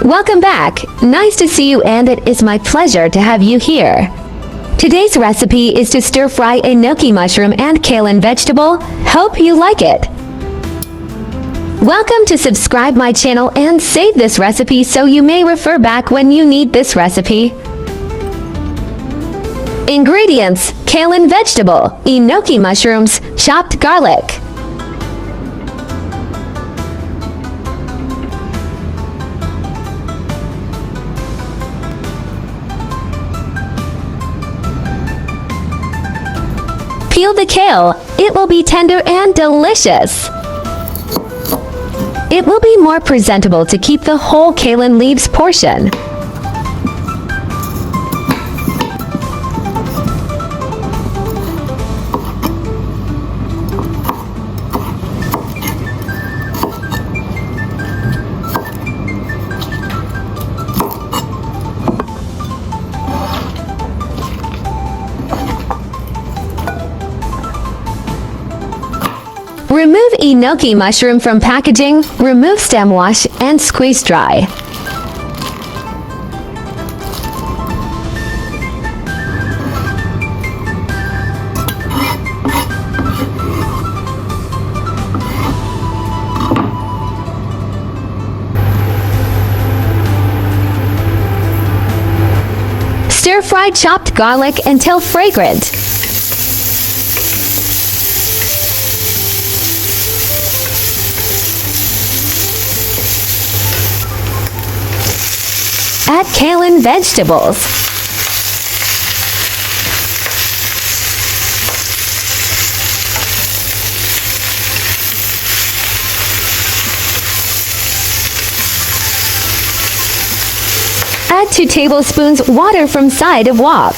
Welcome back. Nice to see you, and it is my pleasure to have you here. Today's recipe is to stir-fry enoki mushroom and kailan vegetable. Hope you like it. Welcome to subscribe my channel and save this recipe so you may refer back when you need this recipe. Ingredients: kailan vegetable, enoki mushrooms, chopped garlic. Peel the kale. It will be tender and delicious. It will be more presentable to keep the whole kailan leaves portion. Remove enoki mushroom from packaging, remove stem wash, and squeeze dry. Stir-fry chopped garlic until fragrant. Add kailan vegetables. Add 2 tablespoons water from side of wok.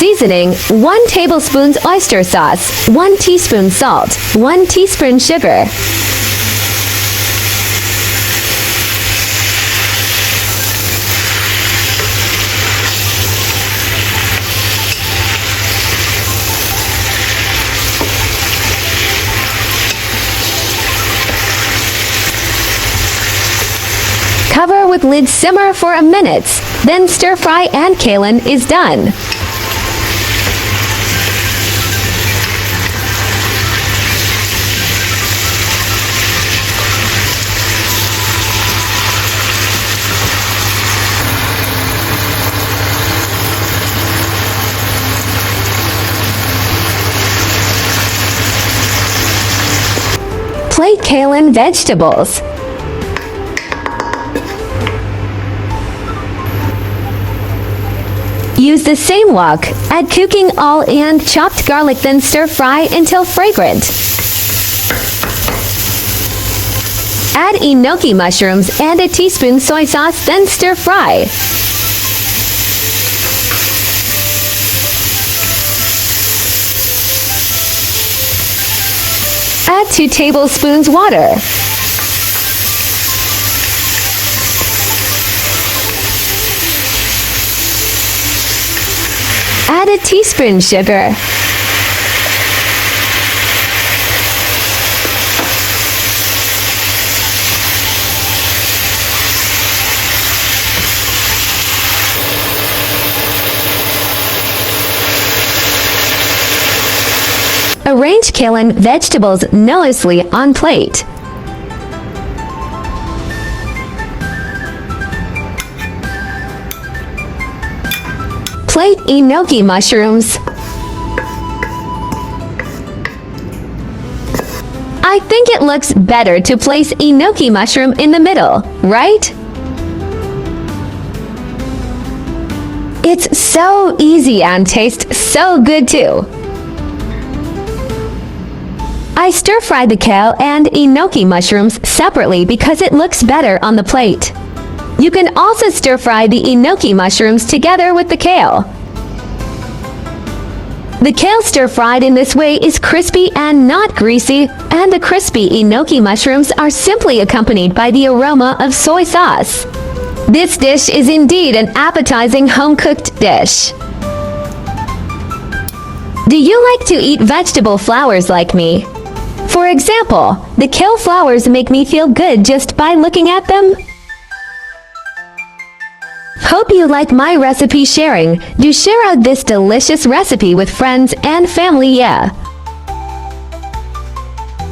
Seasoning: 1 tablespoon oyster sauce, 1 teaspoon salt, 1 teaspoon sugar. Cover with lid, simmer for a minute, then stir fry and kailan is done. Plate kailan vegetables. Use the same wok. Add cooking oil and chopped garlic, then stir fry until fragrant. Add enoki mushrooms and a teaspoon soy sauce, then stir fry. Add 2 tablespoons water. Add a teaspoon sugar. Arrange kailan vegetables nicely on plate. Plate enoki mushrooms. I think it looks better to place enoki mushroom in the middle, right? It's so easy and tastes so good too. I stir-fry the kale and enoki mushrooms separately because it looks better on the plate. You can also stir-fry the enoki mushrooms together with the kale. The kale stir-fried in this way is crispy and not greasy, and the crispy enoki mushrooms are simply accompanied by the aroma of soy sauce. This dish is indeed an appetizing home-cooked dish. Do you like to eat vegetable flowers like me? For example, the kale flowers make me feel good just by looking at them. Hope you like my recipe sharing. Do share out this delicious recipe with friends and family, yeah.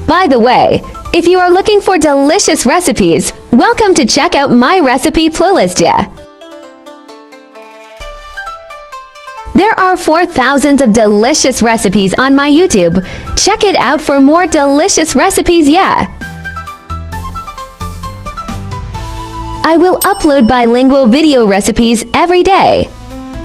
By the way, if you are looking for delicious recipes, welcome to check out my recipe playlist, yeah. There are 4,000 of delicious recipes on my YouTube. Check it out for more delicious recipes, yeah. I will upload bilingual video recipes every day.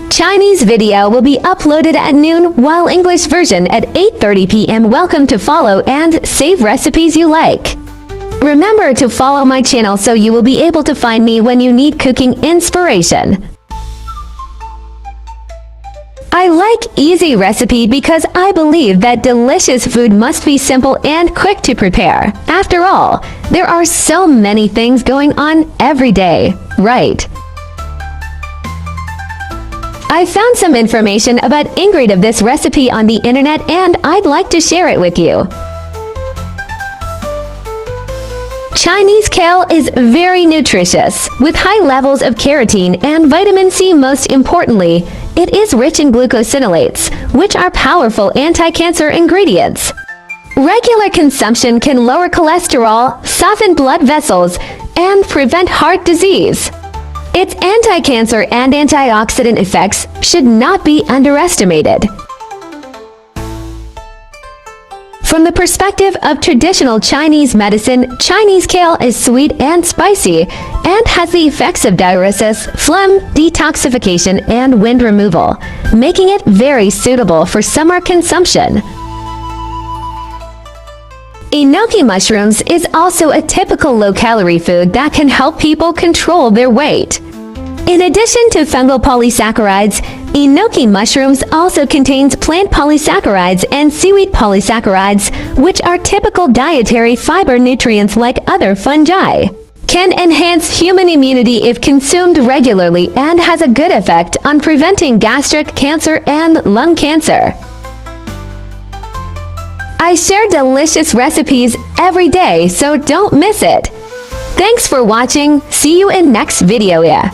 Chinese video will be uploaded at noon, while English version at 8:30 p.m. Welcome to follow and save recipes you like. Remember to follow my channel so you will be able to find me when you need cooking inspiration. I like easy recipe because I believe that delicious food must be simple and quick to prepare. After all, there are so many things going on every day, right? I found some information about ingredient of this recipe on the internet and I'd like to share it with you. Chinese kale is very nutritious, with high levels of carotene and vitamin C. Most importantly, it is rich in glucosinolates, which are powerful anti-cancer ingredients. Regular consumption can lower cholesterol, soften blood vessels, and prevent heart disease. Its anti-cancer and antioxidant effects should not be underestimated. From the perspective of traditional Chinese medicine, Chinese kale is sweet and spicy and has the effects of diuresis, phlegm, detoxification, and wind removal, making it very suitable for summer consumption. Enoki mushrooms is also a typical low-calorie food that can help people control their weight. In addition to fungal polysaccharides, Enoki mushrooms also contains plant polysaccharides and seaweed polysaccharides, which are typical dietary fiber nutrients like other fungi. Can enhance human immunity if consumed regularly and has a good effect on preventing gastric cancer and lung cancer. I share delicious recipes every day, so don't miss it. Thanks for watching. See you in next video, yeah.